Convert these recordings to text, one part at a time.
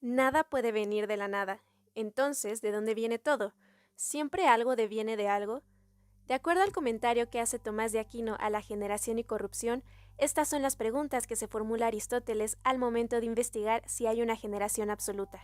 Nada puede venir de la nada. Entonces, ¿de dónde viene todo? ¿Siempre algo deviene de algo? De acuerdo al comentario que hace Tomás de Aquino a la generación y corrupción, estas son las preguntas que se formula Aristóteles al momento de investigar si hay una generación absoluta.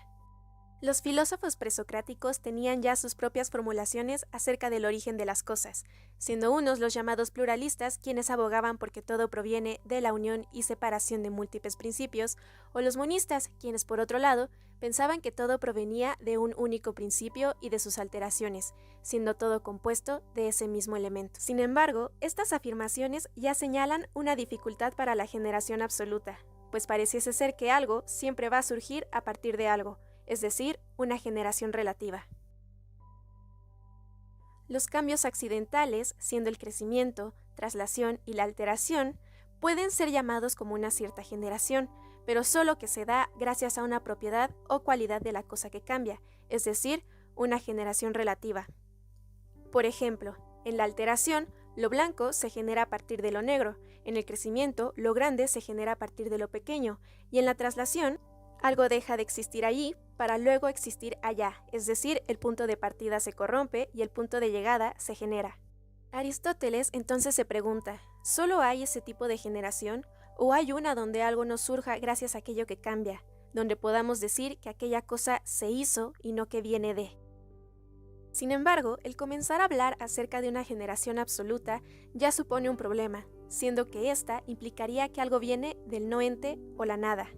Los filósofos presocráticos tenían ya sus propias formulaciones acerca del origen de las cosas, siendo unos los llamados pluralistas quienes abogaban porque todo proviene de la unión y separación de múltiples principios, o los monistas quienes por otro lado pensaban que todo provenía de un único principio y de sus alteraciones, siendo todo compuesto de ese mismo elemento. Sin embargo, estas afirmaciones ya señalan una dificultad para la generación absoluta, pues pareciese ser que algo siempre va a surgir a partir de algo, es decir, una generación relativa. Los cambios accidentales, siendo el crecimiento, traslación y la alteración, pueden ser llamados como una cierta generación, pero solo que se da gracias a una propiedad o cualidad de la cosa que cambia, es decir, una generación relativa. Por ejemplo, en la alteración, lo blanco se genera a partir de lo negro, en el crecimiento, lo grande se genera a partir de lo pequeño, y en la traslación, algo deja de existir allí para luego existir allá, es decir, el punto de partida se corrompe y el punto de llegada se genera. Aristóteles entonces se pregunta, ¿solo hay ese tipo de generación? ¿O hay una donde algo no surja gracias a aquello que cambia, donde podamos decir que aquella cosa se hizo y no que viene de? Sin embargo, el comenzar a hablar acerca de una generación absoluta ya supone un problema, siendo que ésta implicaría que algo viene del no ente o la nada.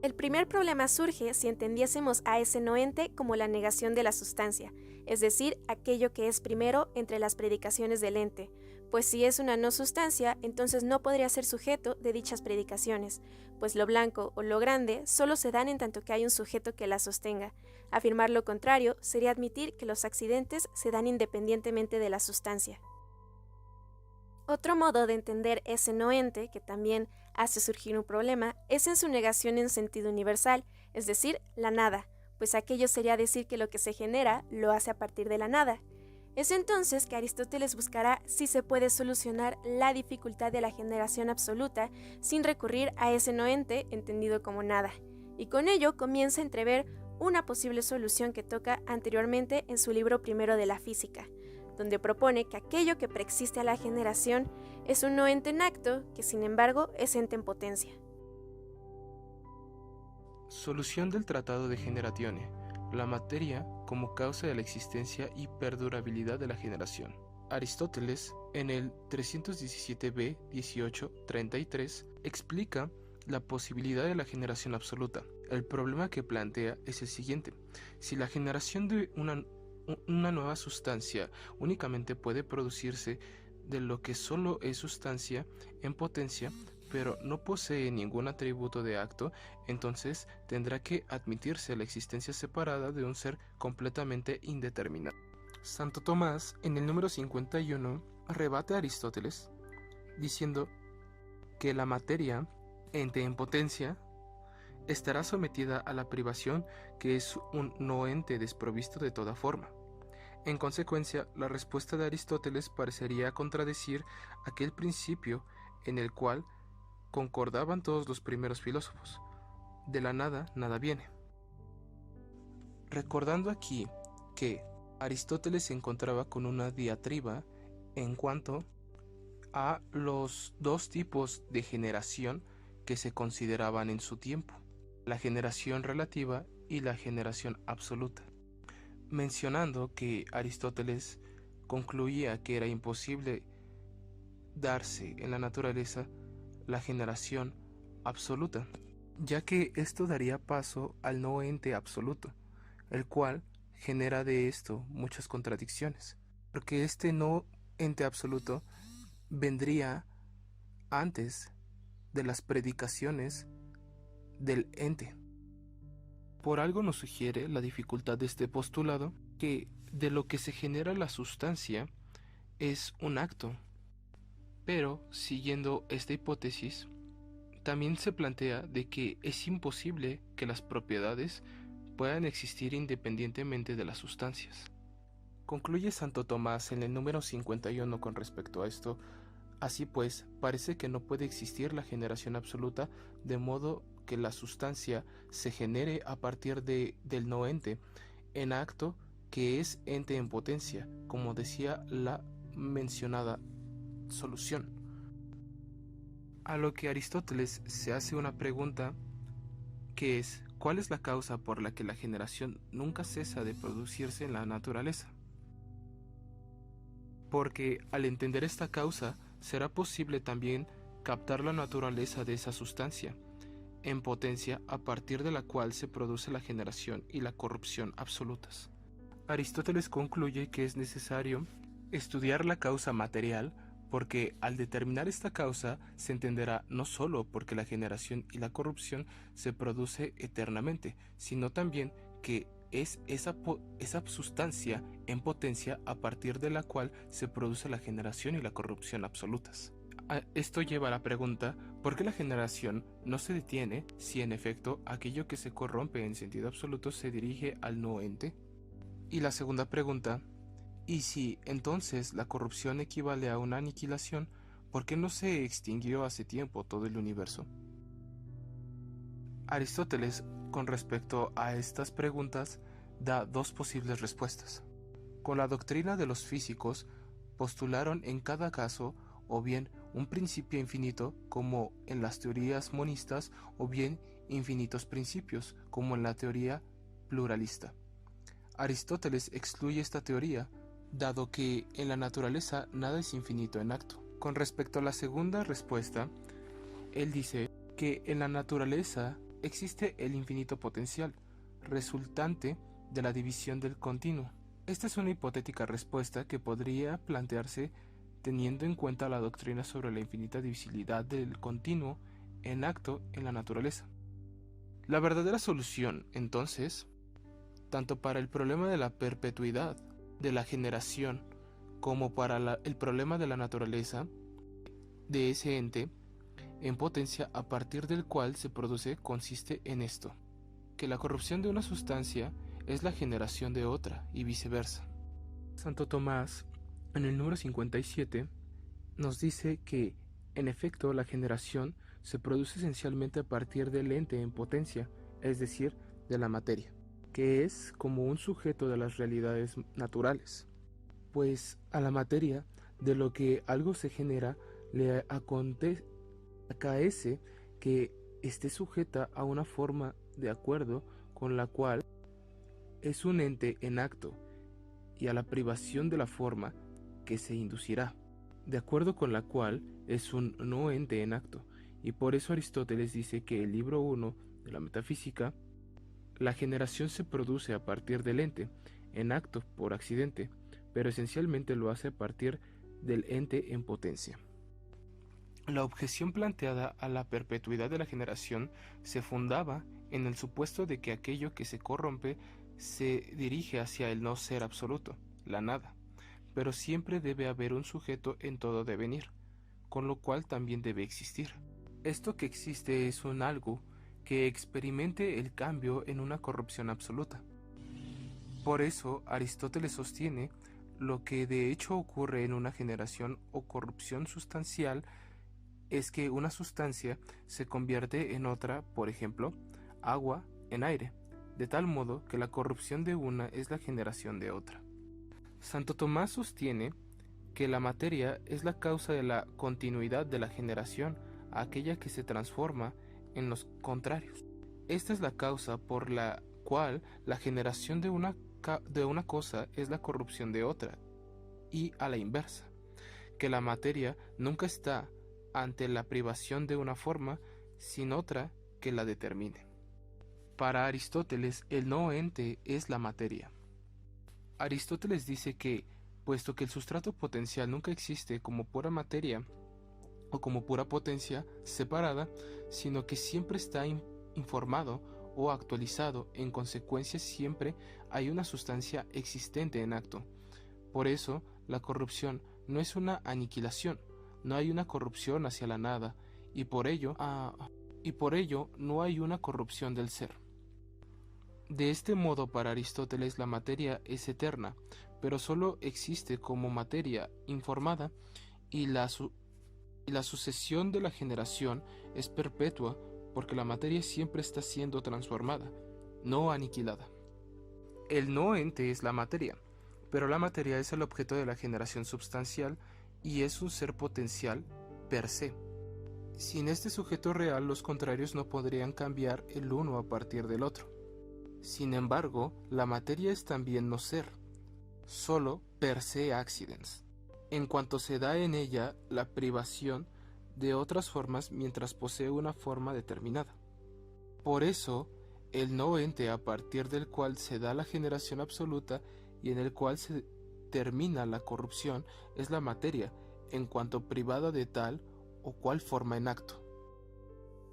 El primer problema surge si entendiésemos a ese no ente como la negación de la sustancia, es decir, aquello que es primero entre las predicaciones del ente, pues si es una no sustancia, entonces no podría ser sujeto de dichas predicaciones, pues lo blanco o lo grande solo se dan en tanto que hay un sujeto que las sostenga. Afirmar lo contrario sería admitir que los accidentes se dan independientemente de la sustancia. Otro modo de entender ese no ente, que también hace surgir un problema, es en su negación en sentido universal, es decir, la nada, pues aquello sería decir que lo que se genera lo hace a partir de la nada. Es entonces que Aristóteles buscará si se puede solucionar la dificultad de la generación absoluta sin recurrir a ese no ente entendido como nada, y con ello comienza a entrever una posible solución que toca anteriormente en su libro primero de la física, donde propone que aquello que preexiste a la generación es un no ente en acto, que sin embargo es ente en potencia. Solución del Tratado de Generatione. La materia como causa de la existencia y perdurabilidad de la generación. Aristóteles, en el 317b 1833, explica la posibilidad de la generación absoluta. El problema que plantea es el siguiente: si la generación de una nueva sustancia únicamente puede producirse de lo que solo es sustancia en potencia, pero no posee ningún atributo de acto, entonces tendrá que admitirse la existencia separada de un ser completamente indeterminado. Santo Tomás, en el número 51, rebate a Aristóteles diciendo que la materia, ente en potencia, estará sometida a la privación, que es un no ente desprovisto de toda forma. En consecuencia, la respuesta de Aristóteles parecería contradecir aquel principio en el cual concordaban todos los primeros filósofos: de la nada, nada viene. Recordando aquí que Aristóteles se encontraba con una diatriba en cuanto a los dos tipos de generación que se consideraban en su tiempo: la generación relativa y la generación absoluta, mencionando que Aristóteles concluía que era imposible darse en la naturaleza la generación absoluta, ya que esto daría paso al no ente absoluto, el cual genera de esto muchas contradicciones, porque este no ente absoluto vendría antes de las predicaciones del ente. Por algo nos sugiere la dificultad de este postulado, que de lo que se genera la sustancia es un acto. Pero, siguiendo esta hipótesis, también se plantea de que es imposible que las propiedades puedan existir independientemente de las sustancias. Concluye Santo Tomás en el número 51 con respecto a esto: así pues, parece que no puede existir la generación absoluta, de modo que la sustancia se genere a partir del no ente en acto, que es ente en potencia, como decía la mencionada solución. A lo que Aristóteles se hace una pregunta, que es: ¿cuál es la causa por la que la generación nunca cesa de producirse en la naturaleza? Porque al entender esta causa, será posible también captar la naturaleza de esa sustancia en potencia a partir de la cual se produce la generación y la corrupción absolutas. Aristóteles concluye que es necesario estudiar la causa material, porque al determinar esta causa se entenderá no solo porque la generación y la corrupción se produce eternamente, sino también que es esa sustancia en potencia a partir de la cual se produce la generación y la corrupción absolutas. Esto lleva a la pregunta: ¿por qué la generación no se detiene si en efecto aquello que se corrompe en sentido absoluto se dirige al no ente? Y la segunda pregunta: ¿y si entonces la corrupción equivale a una aniquilación, por qué no se extinguió hace tiempo todo el universo? Aristóteles, con respecto a estas preguntas, da dos posibles respuestas. Con la doctrina de los físicos, postularon en cada caso o bien un principio infinito, como en las teorías monistas, o bien infinitos principios, como en la teoría pluralista. Aristóteles excluye esta teoría, dado que en la naturaleza nada es infinito en acto. Con respecto a la segunda respuesta, él dice que en la naturaleza existe el infinito potencial, resultante de la división del continuo. Esta es una hipotética respuesta que podría plantearse teniendo en cuenta la doctrina sobre la infinita divisibilidad del continuo en acto en la naturaleza. La verdadera solución, entonces, tanto para el problema de la perpetuidad de la generación como para el problema de la naturaleza de ese ente en potencia a partir del cual se produce, consiste en esto: que la corrupción de una sustancia es la generación de otra y viceversa. Santo Tomás, en el número 57, nos dice que, en efecto, la generación se produce esencialmente a partir del ente en potencia, es decir, de la materia, que es como un sujeto de las realidades naturales, pues a la materia, de lo que algo se genera, le acaece que esté sujeta a una forma de acuerdo con la cual es un ente en acto, y a la privación de la forma que se inducirá, de acuerdo con la cual es un no ente en acto. Y por eso Aristóteles dice que el libro 1 de la Metafísica: la generación se produce a partir del ente, en acto por accidente, pero esencialmente lo hace a partir del ente en potencia. La objeción planteada a la perpetuidad de la generación se fundaba en el supuesto de que aquello que se corrompe se dirige hacia el no ser absoluto, la nada, pero siempre debe haber un sujeto en todo devenir, con lo cual también debe existir. Esto que existe es un algo que experimente el cambio en una corrupción absoluta. Por eso Aristóteles sostiene lo que de hecho ocurre en una generación o corrupción sustancial es que una sustancia se convierte en otra, por ejemplo, agua en aire, de tal modo que la corrupción de una es la generación de otra. Santo Tomás sostiene que la materia es la causa de la continuidad de la generación, aquella que se transforma en los contrarios. Esta es la causa por la cual la generación de una cosa es la corrupción de otra, y a la inversa, que la materia nunca está ante la privación de una forma sin otra que la determine. Para Aristóteles, el no ente es la materia. Aristóteles dice que, puesto que el sustrato potencial nunca existe como pura materia o como pura potencia separada, sino que siempre está informado o actualizado, en consecuencia siempre hay una sustancia existente en acto. Por eso, la corrupción no es una aniquilación, no hay una corrupción hacia la nada, y por ello no hay una corrupción del ser. De este modo, para Aristóteles la materia es eterna, pero solo existe como materia informada, y la sucesión de la generación es perpetua porque la materia siempre está siendo transformada, no aniquilada. El no ente es la materia, pero la materia es el objeto de la generación substancial y es un ser potencial per se. Sin este sujeto real, los contrarios no podrían cambiar el uno a partir del otro. Sin embargo, la materia es también no ser, solo per se accidens, en cuanto se da en ella la privación de otras formas mientras posee una forma determinada. Por eso, el no ente a partir del cual se da la generación absoluta y en el cual se termina la corrupción es la materia, en cuanto privada de tal o cual forma en acto.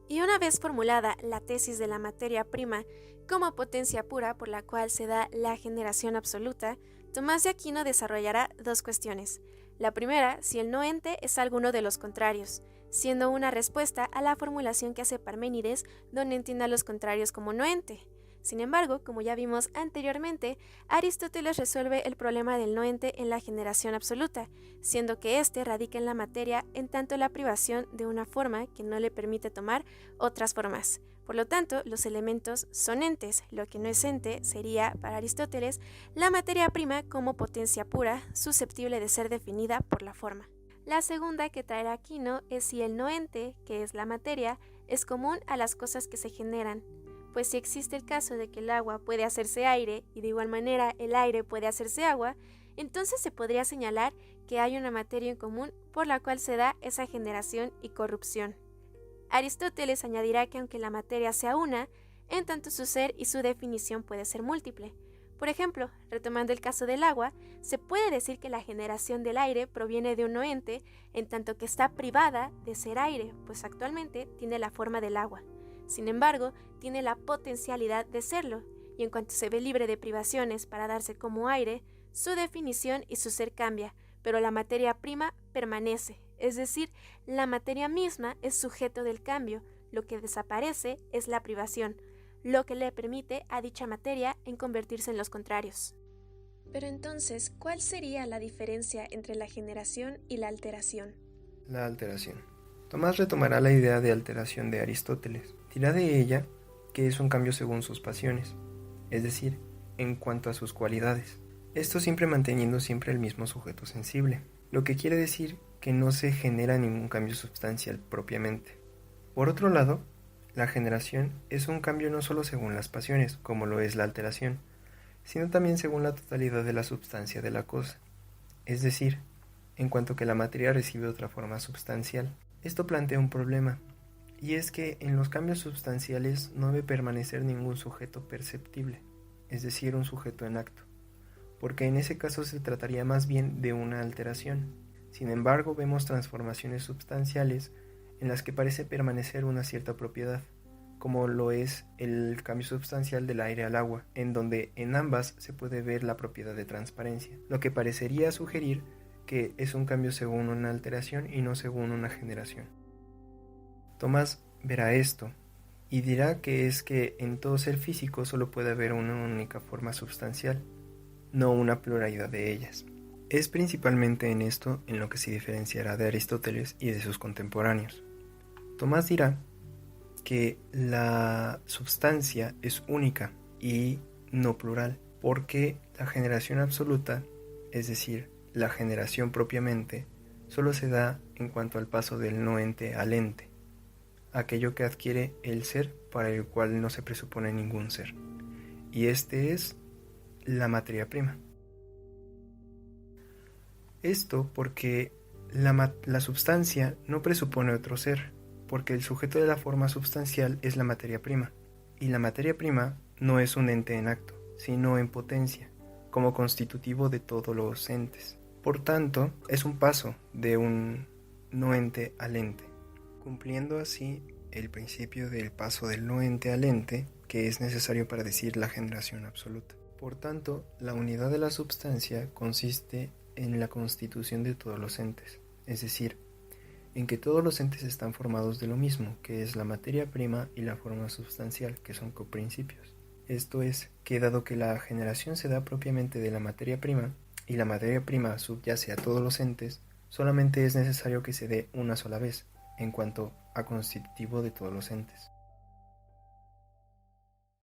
Y una vez formulada la tesis de la materia prima como potencia pura por la cual se da la generación absoluta, Tomás de Aquino desarrollará dos cuestiones. La primera, si el no ente es alguno de los contrarios, siendo una respuesta a la formulación que hace Parménides, donde entiende a los contrarios como no ente. Sin embargo, como ya vimos anteriormente, Aristóteles resuelve el problema del no ente en la generación absoluta, siendo que éste radica en la materia en tanto la privación de una forma que no le permite tomar otras formas. Por lo tanto, los elementos son entes, lo que no es ente sería, para Aristóteles, la materia prima como potencia pura, susceptible de ser definida por la forma. La segunda que traerá Aquino es si el no ente, que es la materia, es común a las cosas que se generan. Pues si existe el caso de que el agua puede hacerse aire y de igual manera el aire puede hacerse agua, entonces se podría señalar que hay una materia en común por la cual se da esa generación y corrupción. Aristóteles añadirá que aunque la materia sea una, en tanto su ser y su definición puede ser múltiple. Por ejemplo, retomando el caso del agua, se puede decir que la generación del aire proviene de un no ente, en tanto que está privada de ser aire, pues actualmente tiene la forma del agua. Sin embargo, tiene la potencialidad de serlo, y en cuanto se ve libre de privaciones para darse como aire, su definición y su ser cambia, pero la materia prima permanece, es decir, la materia misma es sujeto del cambio, lo que desaparece es la privación, lo que le permite a dicha materia en convertirse en los contrarios. Pero entonces, ¿cuál sería la diferencia entre la generación y la alteración? La alteración. Tomás retomará la idea de alteración de Aristóteles. Dirá de ella que es un cambio según sus pasiones, es decir, en cuanto a sus cualidades. Esto siempre manteniendo siempre el mismo sujeto sensible, lo que quiere decir que no se genera ningún cambio sustancial propiamente. Por otro lado, la generación es un cambio no solo según las pasiones, como lo es la alteración, sino también según la totalidad de la substancia de la cosa, es decir, en cuanto que la materia recibe otra forma substancial. Esto plantea un problema, y es que en los cambios substanciales no debe permanecer ningún sujeto perceptible, es decir, un sujeto en acto, porque en ese caso se trataría más bien de una alteración. Sin embargo, vemos transformaciones substanciales en las que parece permanecer una cierta propiedad, como lo es el cambio substancial del aire al agua, en donde en ambas se puede ver la propiedad de transparencia, lo que parecería sugerir que es un cambio según una alteración y no según una generación. Tomás verá esto y dirá que es que en todo ser físico solo puede haber una única forma substancial, no una pluralidad de ellas. Es principalmente en esto en lo que se diferenciará de Aristóteles y de sus contemporáneos. Tomás dirá que la substancia es única y no plural, porque la generación absoluta, es decir, la generación propiamente, solo se da en cuanto al paso del no ente al ente, aquello que adquiere el ser para el cual no se presupone ningún ser, y este es la materia prima. Esto porque la substancia no presupone otro ser, porque el sujeto de la forma substancial es la materia prima, y la materia prima no es un ente en acto, sino en potencia, como constitutivo de todos los entes. Por tanto, es un paso de un no ente al ente, cumpliendo así el principio del paso del no ente al ente, que es necesario para decir la generación absoluta. Por tanto, la unidad de la substancia consiste en la constitución de todos los entes, es decir, en que todos los entes están formados de lo mismo, que es la materia prima y la forma substancial, que son coprincipios. Esto es, que dado que la generación se da propiamente de la materia prima, y la materia prima subyace a todos los entes, solamente es necesario que se dé una sola vez, en cuanto a constitutivo de todos los entes.